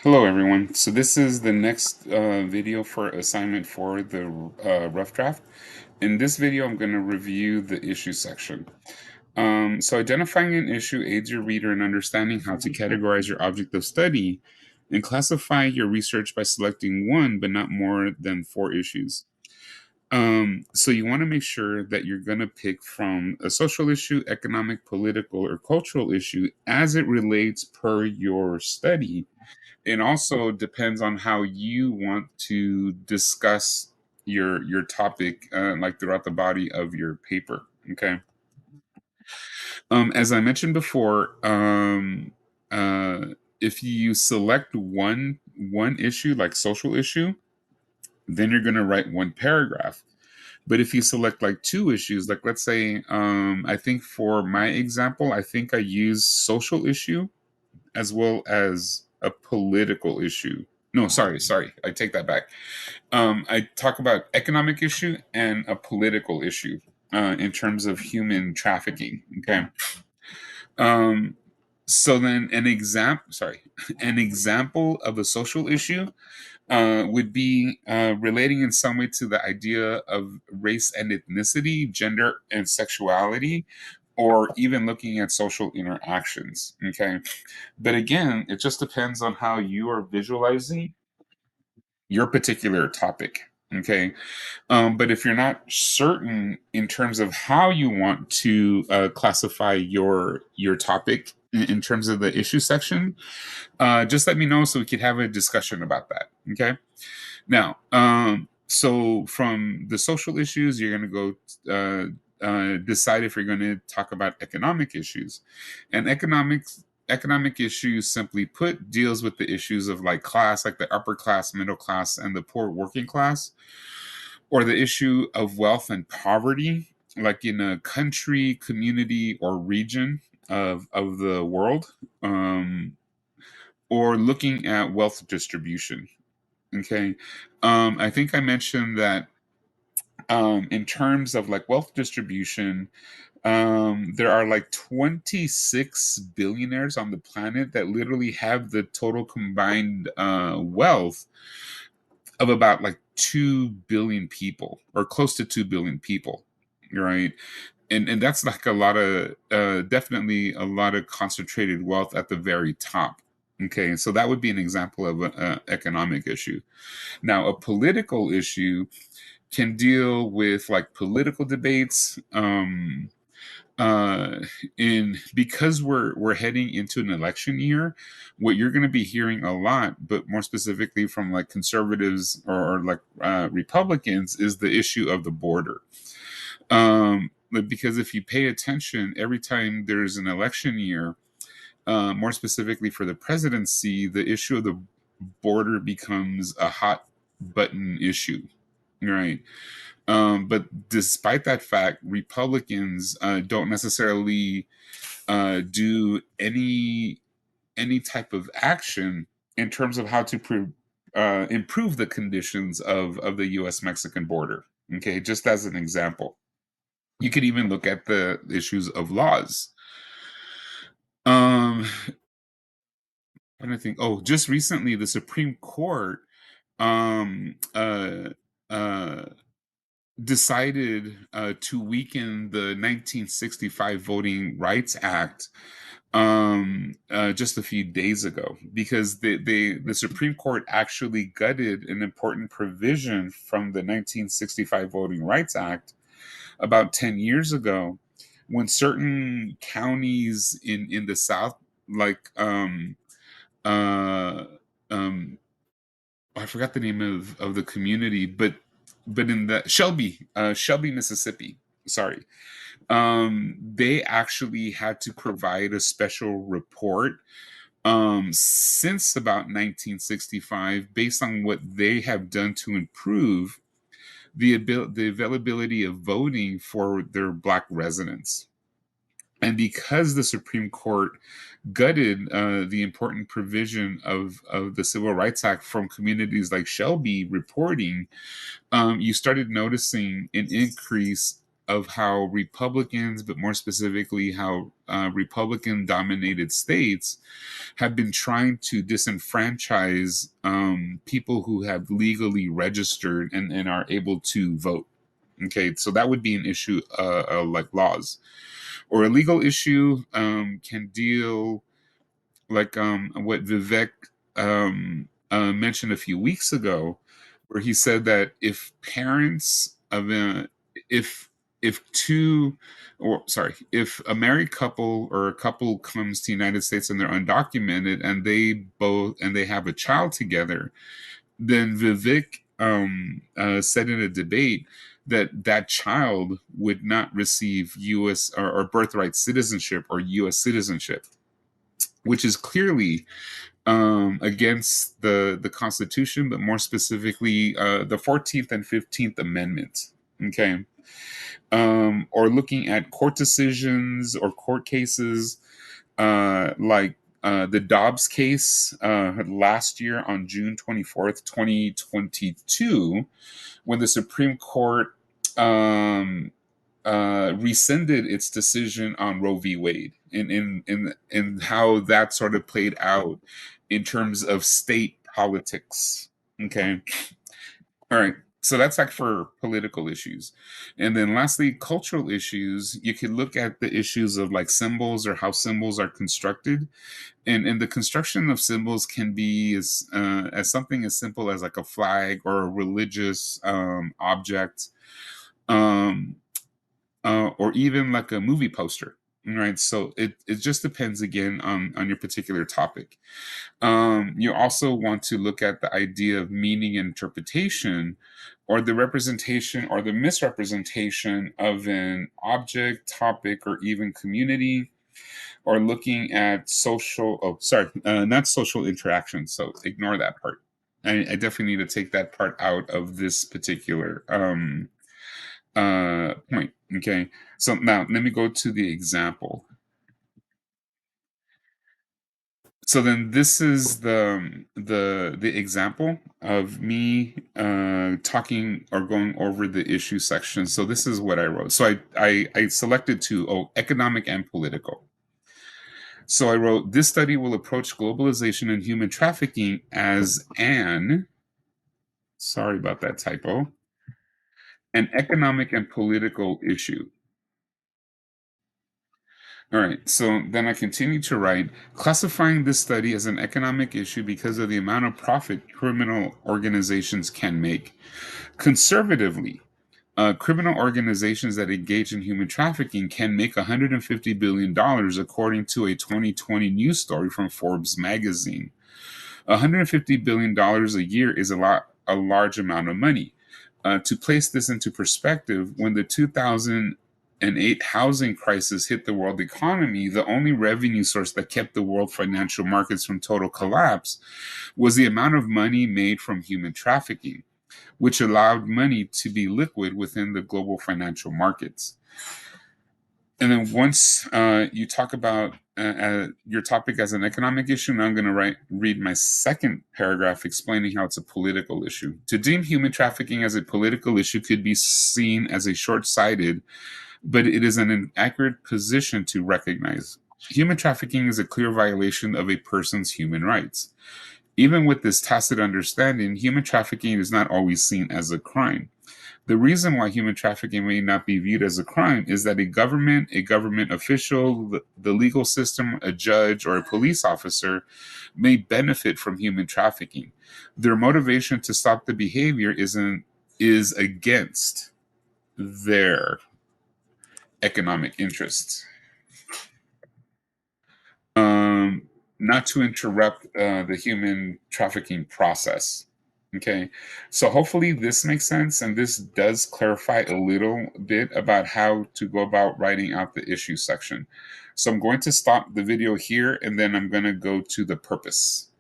Hello, everyone. So this is the next video for assignment for the rough draft. In this video, I'm going to review the issue section. So identifying an issue aids your reader in understanding how to categorize your object of study and classify your research by selecting one, but not more than four issues. So you want to make sure that you're going to pick from a social issue, economic, political, or cultural issue as it relates per your study. It also depends on how you want to discuss your topic, like throughout the body of your paper. Okay. As I mentioned before, uh, if you select one issue, like social issue, then you're going to write one paragraph. But if you select like two issues, like let's say, I think for my example, I think I use social issue as well as a political issue. No, sorry, I take that back. I talk about economic issue and a political issue in terms of human trafficking. Okay. Um, so then an example of a social issue would be relating in some way to the idea of race and ethnicity, gender and sexuality, or even looking at social interactions. Okay. But again, it just depends on how you are visualizing your particular topic. Okay. But if you're not certain in terms of how you want to classify your topic in terms of the issue section, just let me know so we could have a discussion about that. Okay. Now, so from the social issues, you're going to go decide if you're going to talk about economic issues, and economic issues, simply put, deals with the issues of like class, like the upper class, middle class, and the poor working class, or the issue of wealth and poverty, like in a country, community, or region of the world, um, or looking at wealth distribution. Okay. I think I mentioned that in terms of like wealth distribution, there are like 26 billionaires on the planet that literally have the total combined wealth of about like 2 billion people or close to 2 billion people. Right. And that's like a lot of definitely a lot of concentrated wealth at the very top. Okay, so that would be an example of an economic issue. Now, a political issue can deal with like political debates. Uh, in because we're heading into an election year, what you're going to be hearing a lot, but more specifically from like conservatives or like Republicans, is the issue of the border. But because if you pay attention, every time there's an election year, more specifically for the presidency, the issue of the border becomes a hot button issue, right? But despite that fact, Republicans don't necessarily do any type of action in terms of how to improve the conditions of the U.S. Mexican border. Okay, just as an example, you could even look at the issues of laws. Um, and I think, oh, just recently, the Supreme Court um, uh, uh, decided to weaken the 1965 Voting Rights Act just a few days ago because the Supreme Court actually gutted an important provision from the 1965 Voting Rights Act about 10 years ago when certain counties in the South, like uh, um, I forgot the name of the community, but in the Shelby, Mississippi. Sorry, they actually had to provide a special report since about 1965, based on what they have done to improve the availability of voting for their black residents. And because the Supreme Court gutted the important provision of the Civil Rights Act from communities like Shelby reporting, you started noticing an increase. of how Republicans, but more specifically how Republican dominated states have been trying to disenfranchise people who have legally registered and are able to vote. Okay, so that would be an issue like laws, or a legal issue can deal like what Vivek mentioned a few weeks ago, where he said that if parents of if if two or sorry if a married couple or a couple comes to the United States and they're undocumented and they have a child together, then Vivek said in a debate that that child would not receive U.S. Or birthright citizenship or U.S. citizenship, which is clearly against the Constitution, but more specifically the 14th and 15th Amendment. Okay, or looking at court decisions or court cases like the Dobbs case last year on June 24th, 2022, when the Supreme Court rescinded its decision on Roe v. Wade, and how that sort of played out in terms of state politics. Okay, all right. So that's like for political issues. And then lastly, cultural issues. You could look at the issues of like symbols or how symbols are constructed. And the construction of symbols can be as something as simple as like a flag or a religious object. Um, or even like a movie poster, right? So it just depends again on your particular topic. You also want to look at the idea of meaning and interpretation, or the representation or the misrepresentation of an object, topic, or even community, or looking at social, oh sorry, not social interaction, so ignore that part. I definitely need to take that part out of this particular point. Okay, so now let me go to the example. So then this is the example of me talking or going over the issue section. So this is what I wrote. So I selected two, economic and political. So I wrote, this study will approach globalization and human trafficking as an, sorry about that typo, an economic and political issue. All right, so then I continue to write, classifying this study as an economic issue because of the amount of profit criminal organizations can make. Conservatively, criminal organizations that engage in human trafficking can make $150 billion, according to a 2020 news story from Forbes magazine. $150 billion a year is a large amount of money. To place this into perspective, when the 2008 housing crisis hit the world economy, the only revenue source that kept the world financial markets from total collapse was the amount of money made from human trafficking, which allowed money to be liquid within the global financial markets. And then once you talk about your topic as an economic issue, now I'm going to read my second paragraph explaining how it's a political issue. To deem human trafficking as a political issue could be seen as a short-sighted, but it is an inaccurate position to recognize. Human trafficking is a clear violation of a person's human rights. Even with this tacit understanding, human trafficking is not always seen as a crime. The reason why human trafficking may not be viewed as a crime is that a government official, the legal system, a judge, or a police officer may benefit from human trafficking. Their motivation to stop the behavior is against their economic interests. Um, Not to interrupt the human trafficking process. Okay, so hopefully this makes sense, and this does clarify a little bit about how to go about writing out the issue section. So I'm going to stop the video here, and then I'm going to go to the purpose.